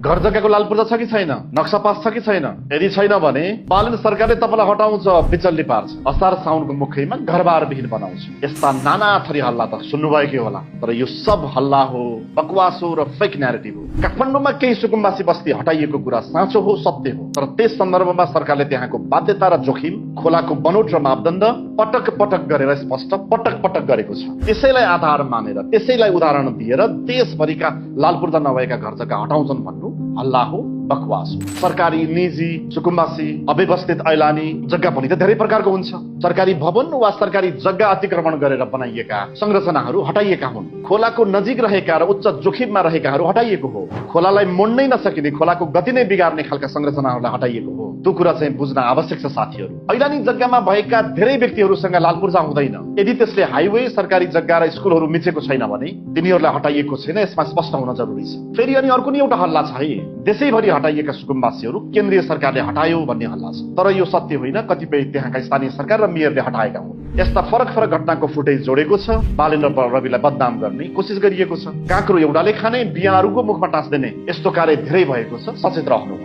घर जग्गाको लालपूर्जा छ कि छैन, नक्सा पास छ कि छैन? यदि छैन भने बालन सरकारले तपाईँलाई हटाउँछ, बिचल्ली पार्छ, असार साउनको मुखैमा घरबार विहीन बनाउँछ। यस्ता नाना थरी हल्ला त सुन्नुभएकै होला, तर यो सब हल्ला हो, बकवास हो र फेक न्यारेटिभ हो। काठमाडौँमा केही सुकुम्बासी बस्ती हटाइएको कुरा साँचो हो, सत्य हो, तर त्यस सन्दर्भमा सरकारले त्यहाँको बाध्यता र जोखिम, खोलाको बनोट र मापदण्ड पटक पटक गरेर स्पष्ट पटक पटक गरेको छ। त्यसैलाई आधार मानेर, त्यसैलाई उदाहरण दिएर देशभरिका लालपूर्जा नभएका घर जग्गा हटाउँछन् भन्नु हल्ला हो, बकवास हो। सरकारी, निजी, सुकुम्बासी, अव्यवस्थित ऐलानी जग्गा पनि त धेरै प्रकारको हुन्छ। सरकारी भवन वा सरकारी जग्गा अतिक्रमण गरेर बनाइएका संरचनाहरू हटाइएका हुन्। खोलाको नजिक रहेका र उच्च जोखिममा रहेकाहरू हटाइएको हो। खोलालाई मोड्नै नसकिने, खोलाको गति नै बिगार्ने खालका संरचनाहरूलाई हटाइएको हो। त्यो कुरा चाहिँ बुझ्न आवश्यक छ साथीहरू। ऐलानी जग्गामा भएका धेरै व्यक्तिहरूसँग लालपूर्जा हुँदैन। यदि त्यसले हाइवे, सरकारी जग्गा र स्कुलहरू मिचेको छैन भने तिनीहरूलाई हटाइएको छैन, यसमा स्पष्ट हुन जरुरी छ। फेरि अनि अर्को नि एउटा हल्ला छ है, देशैभरि हटाइएका सुकुम्बासीहरू केन्द्रीय सरकारले हटायो भन्ने हल्ला छ। तर यो सत्य होइन, कतिपय त्यहाँका स्थानीय सरकार र मेयरले हटाएका हुन्। यस्ता फरक फरक घटनाको फुटेज जोडेको छ, बालेन र रविलाई बदनाम गर्ने कोसिस गरिएको छ। काँक्रो एउटाले खाने, बियाँ अरूको मुखमा टाँस्दिने यस्तो कार्य धेरै भएको छ। सचेत रहनु।